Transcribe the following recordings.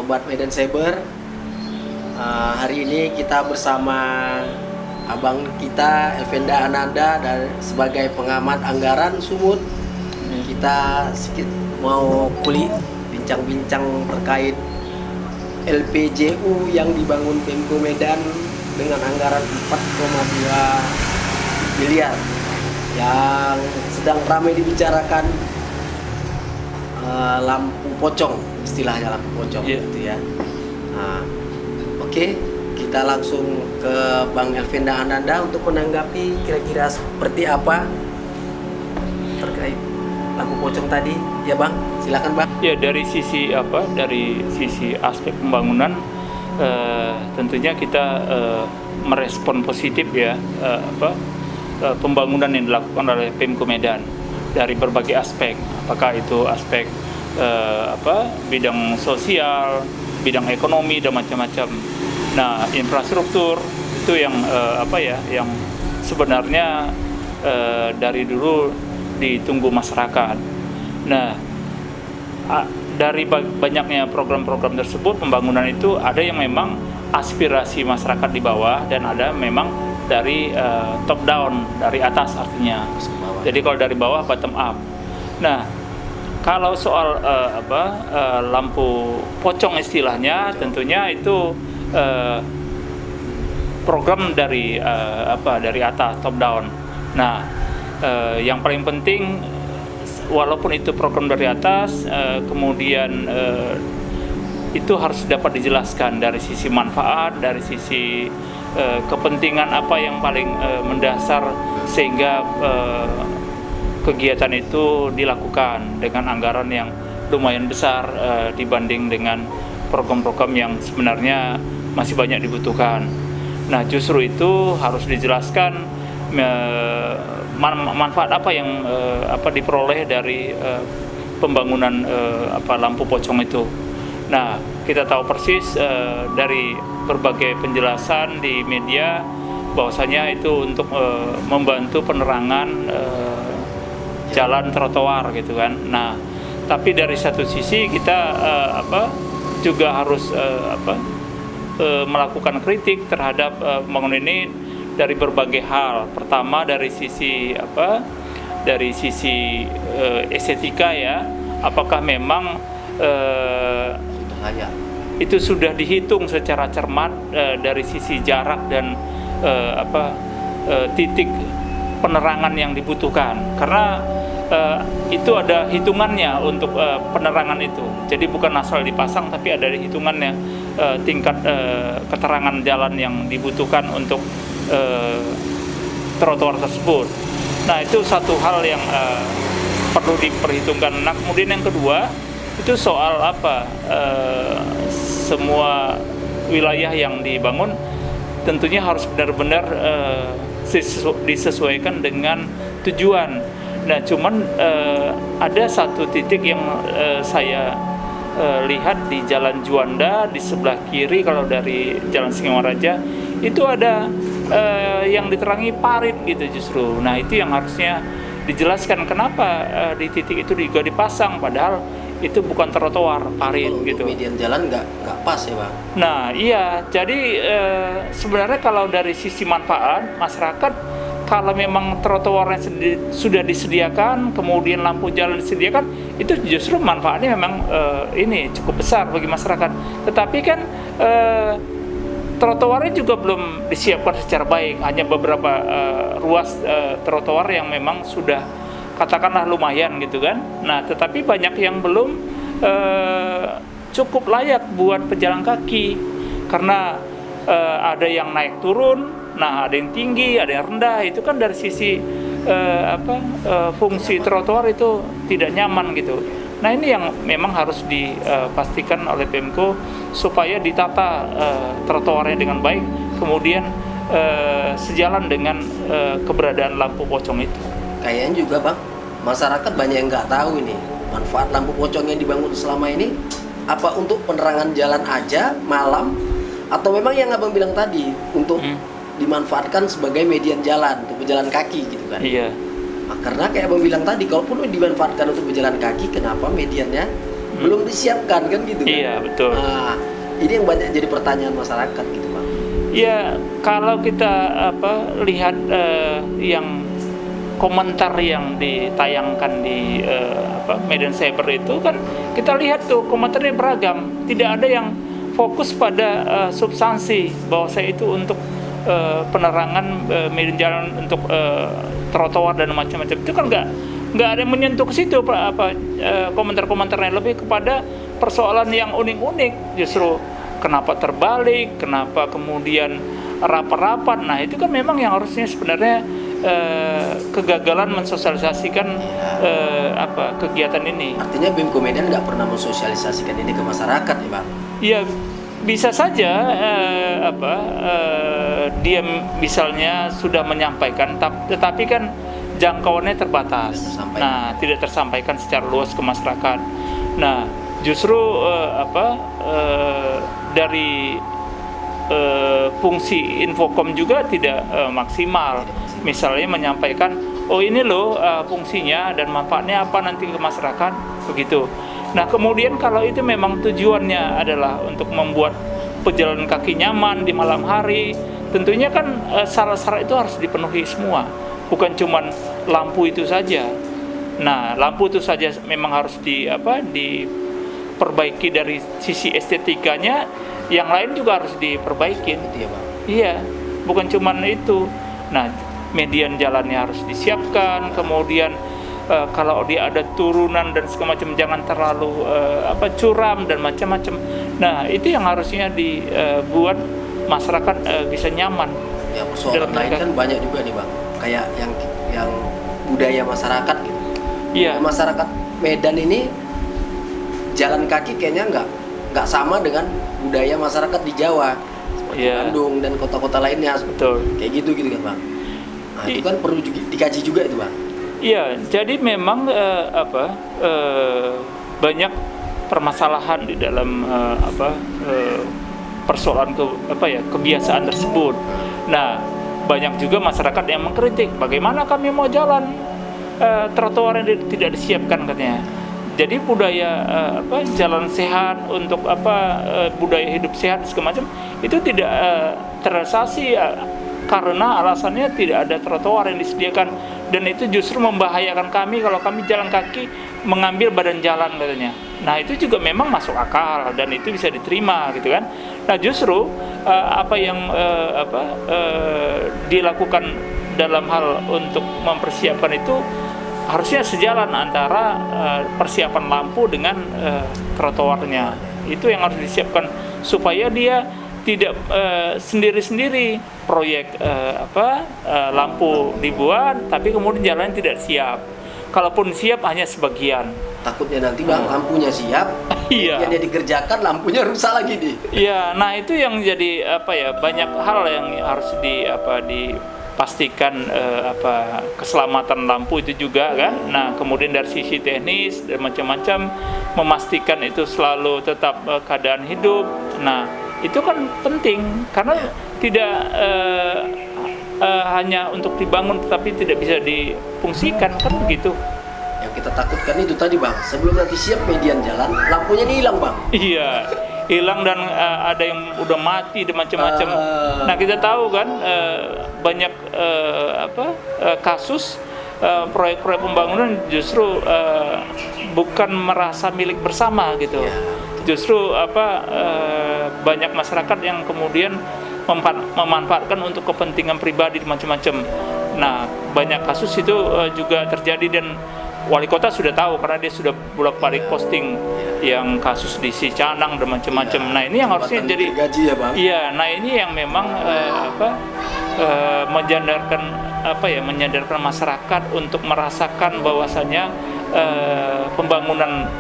Sobat Medan Cyber. Hari ini kita bersama abang kita Elvenda Ananda dan sebagai pengamat anggaran Sumut. Kita mau kulik bincang-bincang terkait LPJU yang dibangun Pemko Medan dengan anggaran 4,2 miliar yang sedang ramai dibicarakan, lampu pocong, istilahnya lampu pocong gitu ya. Oke, kita langsung ke Bang Elvenda Ananda untuk menanggapi kira-kira seperti apa terkait lampu pocong tadi. Ya Bang, silakan Bang. Ya, dari sisi aspek pembangunan, tentunya kita merespon positif ya pembangunan yang dilakukan oleh Pemko Medan dari berbagai aspek, apakah itu aspek bidang sosial, bidang ekonomi dan macam-macam. Nah, infrastruktur itu yang yang sebenarnya dari dulu ditunggu masyarakat. Nah, dari banyaknya program-program tersebut, pembangunan itu ada yang memang aspirasi masyarakat di bawah dan ada memang dari top down, dari atas artinya. Jadi kalau dari bawah bottom up. Nah, kalau soal lampu pocong istilahnya, tentunya itu program dari dari atas, top down. Nah, yang paling penting, walaupun itu program dari atas, kemudian itu harus dapat dijelaskan dari sisi manfaat, dari sisi kepentingan apa yang paling mendasar sehingga kegiatan itu dilakukan dengan anggaran yang lumayan besar dibanding dengan program-program yang sebenarnya masih banyak dibutuhkan. Nah, justru itu harus dijelaskan manfaat apa yang diperoleh dari pembangunan lampu pocong itu. Nah, kita tahu persis dari berbagai penjelasan di media bahwasanya itu untuk membantu penerangan jalan trotoar gitu kan. Nah, tapi dari satu sisi kita juga harus melakukan kritik terhadap pembangunan ini dari berbagai hal. Pertama dari sisi estetika ya, apakah memang itu sudah dihitung secara cermat dari sisi jarak dan titik penerangan yang dibutuhkan, karena itu ada hitungannya untuk penerangan itu. Jadi bukan asal dipasang, tapi ada hitungannya tingkat keterangan jalan yang dibutuhkan untuk trotoar tersebut. Nah, itu satu hal yang perlu diperhitungkan. Nah, kemudian yang kedua itu soal semua wilayah yang dibangun tentunya harus benar-benar disesuaikan dengan tujuan. Nah, cuman ada satu titik yang saya lihat di Jalan Juanda di sebelah kiri kalau dari Jalan Singaraja itu ada yang diterangi parit gitu justru. Nah, itu yang harusnya dijelaskan kenapa di titik itu juga dipasang, padahal itu bukan trotoar, parit gitu. Median jalan nggak pas ya Bang? Nah iya, jadi sebenarnya kalau dari sisi manfaat masyarakat, kalau memang trotoarnya sudah disediakan, kemudian lampu jalan disediakan, itu justru manfaatnya memang ini cukup besar bagi masyarakat. Tetapi kan trotoarnya juga belum disiapkan secara baik, hanya beberapa ruas trotoar yang memang sudah katakanlah lumayan gitu kan. Nah, tetapi banyak yang belum cukup layak buat pejalan kaki karena ada yang naik turun, nah ada yang tinggi, ada yang rendah. Itu kan dari sisi fungsi trotoar itu tidak nyaman gitu. Nah, ini yang memang harus dipastikan oleh Pemko supaya ditata trotoarnya dengan baik, kemudian sejalan dengan keberadaan lampu pocong itu. Kayaknya juga Bang, masyarakat banyak yang nggak tahu ini manfaat lampu pocong yang dibangun selama ini. Apa untuk penerangan jalan aja malam, atau memang yang Abang bilang tadi untuk dimanfaatkan sebagai median jalan untuk berjalan kaki gitu kan? Iya. Nah, karena kayak Abang bilang tadi, kalaupun dimanfaatkan untuk berjalan kaki, kenapa mediannya belum disiapkan kan gitu kan? Iya, betul. Nah, ini yang banyak jadi pertanyaan masyarakat gitu Bang. Ya, kalau kita lihat yang komentar yang ditayangkan di Medan Cyber itu kan, kita lihat tuh komentarnya beragam, tidak ada yang fokus pada substansi bahwa saya itu untuk penerangan medan jalan untuk trotoar dan macam-macam. Itu kan nggak ada yang menyentuh ke situ komentar-komentarnya, lebih kepada persoalan yang unik-unik justru. Kenapa terbalik, kenapa kemudian rapat-rapat. Nah itu kan memang yang harusnya sebenarnya kegagalan mensosialisasikan kegiatan ini. Artinya BEMKO Medan nggak pernah mensosialisasikan ini ke masyarakat ya Bang? Ya bisa saja dia misalnya sudah menyampaikan, tetapi kan jangkauannya terbatas. Tidak tersampaikan secara luas ke masyarakat. Nah justru dari fungsi Infocom juga tidak maksimal. Misalnya menyampaikan, oh ini loh fungsinya dan manfaatnya apa nanti ke masyarakat, begitu. Nah kemudian kalau itu memang tujuannya adalah untuk membuat pejalan kaki nyaman di malam hari, tentunya kan syarat-syarat itu harus dipenuhi semua, bukan cuman lampu itu saja. Nah lampu itu saja memang harus diperbaiki dari sisi estetikanya, yang lain juga harus diperbaiki. Iya, bukan cuman itu. Nah, median jalannya harus disiapkan, kemudian kalau dia ada turunan dan segala macam jangan terlalu curam dan macam-macam. Nah, itu yang harusnya dibuat masyarakat bisa nyaman. Ya, persoalan lain kan banyak juga nih Bang. Kayak yang budaya masyarakat gitu. Iya. Masyarakat Medan ini jalan kaki kayaknya nggak sama dengan budaya masyarakat di Jawa seperti Bandung dan kota-kota lainnya. Betul. Kayak gitu kan Bang. Nah itu kan perlu dikaji juga itu Bang. Iya, jadi memang banyak permasalahan di dalam persoalan kebiasaan tersebut. Nah banyak juga masyarakat yang mengkritik bagaimana kami mau jalan trotoar yang tidak disiapkan katanya. Jadi budaya jalan sehat untuk budaya hidup sehat segala macam itu tidak terrealisasi karena alasannya tidak ada trotoar yang disediakan, dan itu justru membahayakan kami kalau kami jalan kaki mengambil badan jalan katanya. Nah itu juga memang masuk akal dan itu bisa diterima gitu kan. Nah justru apa yang dilakukan dalam hal untuk mempersiapkan itu harusnya sejalan antara persiapan lampu dengan trotoarnya. Itu yang harus disiapkan supaya dia tidak sendiri-sendiri proyek lampu dibuat tapi kemudian jalan tidak siap. Kalaupun siap hanya sebagian. Takutnya nanti Bang lampunya siap, iya. Yang dikerjakan lampunya rusak lagi nih. Iya, nah itu yang jadi banyak hal yang harus pastikan keselamatan lampu itu juga kan. Nah kemudian dari sisi teknis dan macam-macam memastikan itu selalu tetap keadaan hidup. Nah itu kan penting karena tidak hanya untuk dibangun tetapi tidak bisa difungsikan kan begitu. Yang kita takutkan itu tadi Bang, sebelum nanti siap median jalan lampunya ini hilang Bang. Iya, hilang dan ada yang udah mati dan macam-macam. Nah kita tahu kan banyak kasus proyek-proyek pembangunan justru bukan merasa milik bersama gitu. Ya, justru banyak masyarakat yang kemudian memanfaatkan untuk kepentingan pribadi macam-macam. Nah banyak kasus itu juga terjadi dan wali kota sudah tahu karena dia sudah bolak-balik posting yang kasus di Cicanang dan macam-macam. Nah ini yang harusnya jadi gaji ya Bang. Iya, nah ini yang memang menyadarkan masyarakat untuk merasakan bahwasanya pembangunan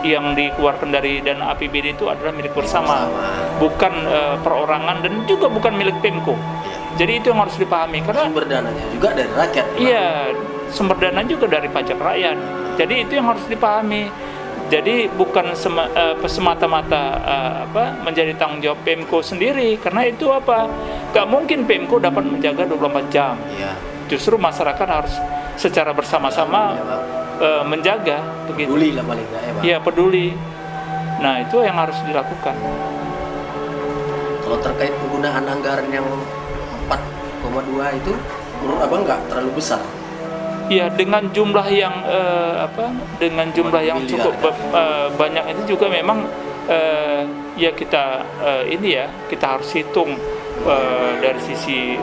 yang dikeluarkan dari dana APBD itu adalah milik bersama, bukan perorangan dan juga bukan milik Pemko. Jadi itu yang harus dipahami karena sumber dananya juga dari rakyat. Iya, sumber dana juga dari pajak rakyat. Jadi itu yang harus dipahami. Jadi bukan semata-mata menjadi tanggung jawab Pemko sendiri karena itu gak mungkin Pemko dapat menjaga 24 jam. Iya. Justru masyarakat harus secara bersama-sama menjaga begitu. Peduli lah paling nggak ya Bang. Ya peduli. Nah itu yang harus dilakukan. Kalau terkait penggunaan anggaran yang 4,2 itu menurut abang nggak terlalu besar? Ya dengan jumlah yang dengan jumlah yang cukup banyak itu juga memang ya kita kita harus hitung dari sisi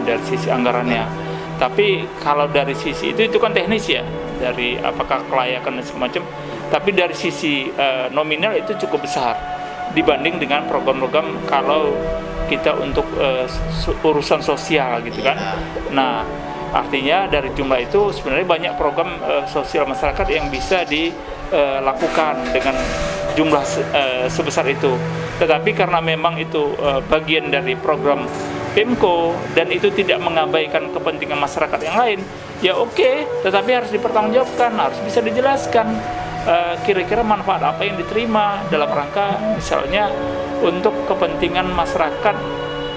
dari sisi anggarannya. Tapi kalau dari sisi itu kan teknis ya, dari apakah kelayakan dan semacam. Tapi dari sisi nominal itu cukup besar dibanding dengan program-program kalau kita untuk urusan sosial gitu kan. Nah, artinya dari jumlah itu sebenarnya banyak program sosial masyarakat yang bisa dilakukan dengan jumlah sebesar itu. Tetapi karena memang itu bagian dari program Pemko dan itu tidak mengabaikan kepentingan masyarakat yang lain, ya oke, tetapi harus dipertanggungjawabkan, harus bisa dijelaskan kira-kira manfaat apa yang diterima dalam rangka misalnya untuk kepentingan masyarakat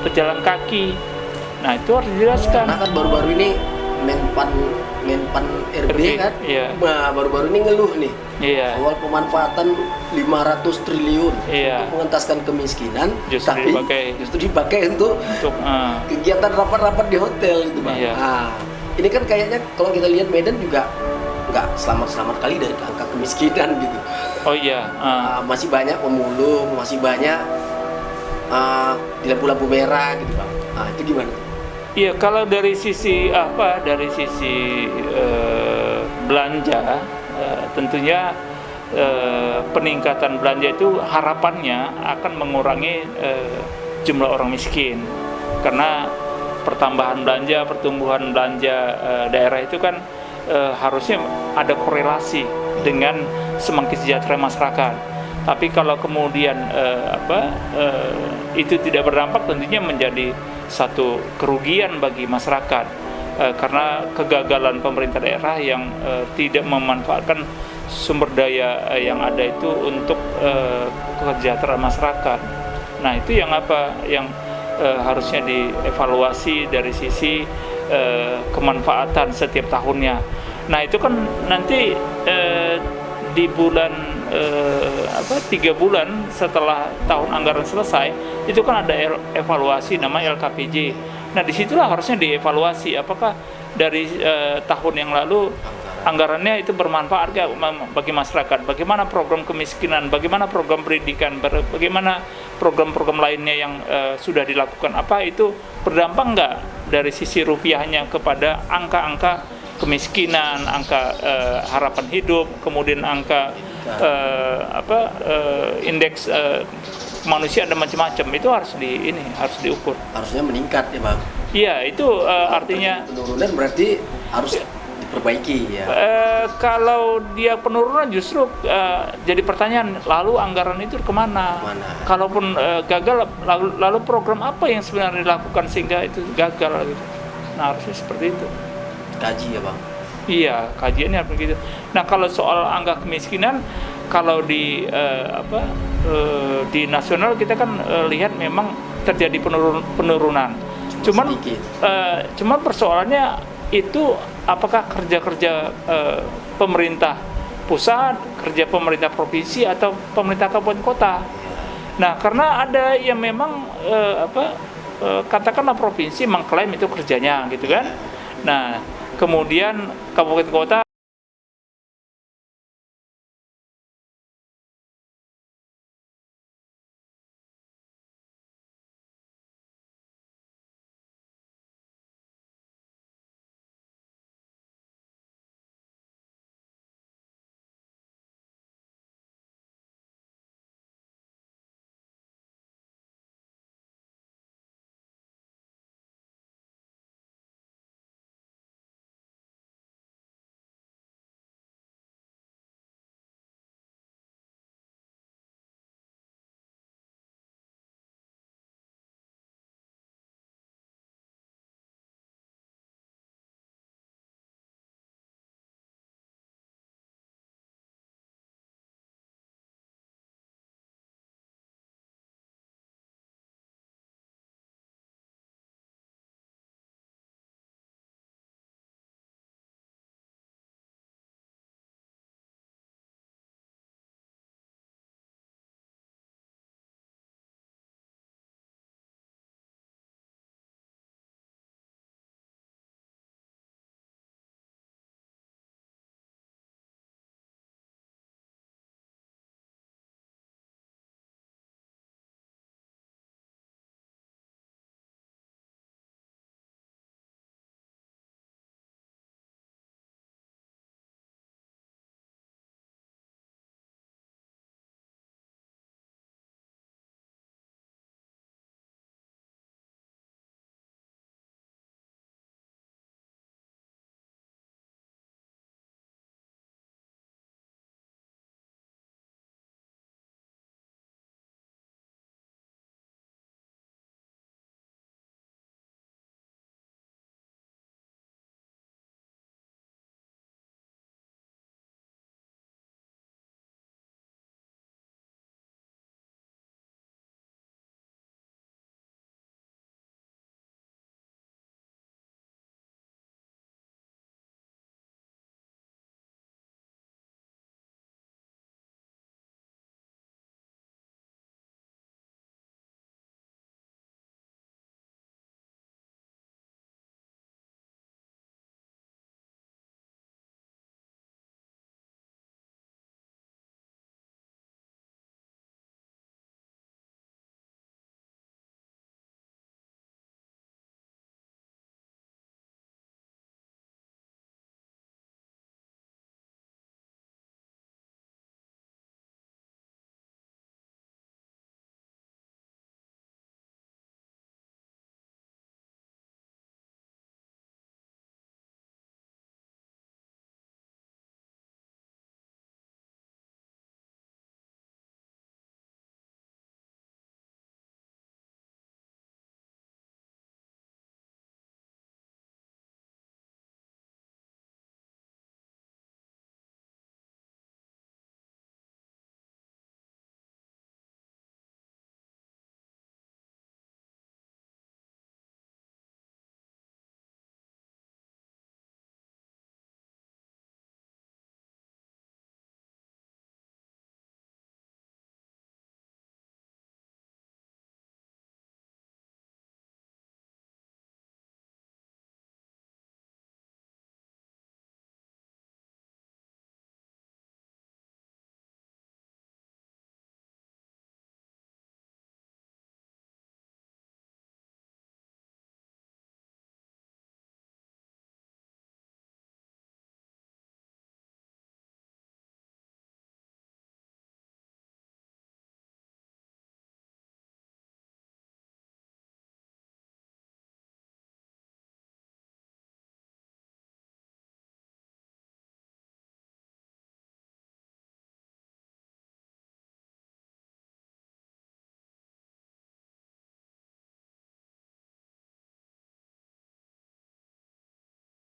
pejalan kaki. Nah itu harus dijelaskan. Karena kan baru-baru ini Menpan RB kan, iya. Nah baru-baru ini ngeluh nih, Iya. awal pemanfaatan 500 triliun Iya. untuk mengentaskan kemiskinan, Justru dipakai untuk kegiatan rapat-rapat di hotel gitu Bang. Iya. Nah, ini kan kayaknya kalau kita lihat Medan juga nggak selamat-selamat kali dari angka kemiskinan gitu. Oh iya. Masih banyak pemulung, masih banyak di lampu-lampu merah gitu Bang. Nah itu gimana? Iya, kalau dari sisi belanja, tentunya peningkatan belanja itu harapannya akan mengurangi jumlah orang miskin, karena pertambahan belanja, pertumbuhan belanja daerah itu kan harusnya ada korelasi dengan semakin sejahtera masyarakat. Tapi kalau kemudian itu tidak berdampak, tentunya menjadi satu kerugian bagi masyarakat karena kegagalan pemerintah daerah yang tidak memanfaatkan sumber daya yang ada itu untuk kesejahteraan masyarakat. Nah itu yang harusnya dievaluasi dari sisi kemanfaatan setiap tahunnya. Nah itu kan nanti di bulan 3 bulan setelah tahun anggaran selesai itu kan ada evaluasi namanya LKPJ. Nah disitulah harusnya dievaluasi apakah dari tahun yang lalu anggarannya itu bermanfaat gak bagi masyarakat, bagaimana program kemiskinan, bagaimana program pendidikan, bagaimana program-program lainnya yang sudah dilakukan, apa itu berdampak nggak dari sisi rupiahnya kepada angka-angka kemiskinan, angka harapan hidup, kemudian angka indeks manusia dan macam-macam, itu harus diukur. Harusnya meningkat ya Bang. Iya, itu artinya penurunan berarti harus diperbaiki ya. Kalau dia penurunan justru jadi pertanyaan, lalu anggaran itu kemana? Kalaupun gagal, lalu program apa yang sebenarnya dilakukan sehingga itu gagal gitu. Nah harusnya seperti itu. Kaji ya Bang. Iya, kajiannya begitu. Nah kalau soal angka kemiskinan, kalau di nasional kita kan lihat memang terjadi penurunan. Cuman persoalannya itu apakah kerja-kerja pemerintah pusat, kerja pemerintah provinsi atau pemerintah kabupaten kota. Nah karena ada yang memang katakanlah provinsi mengklaim itu kerjanya gitu kan. Nah kemudian kabupaten kota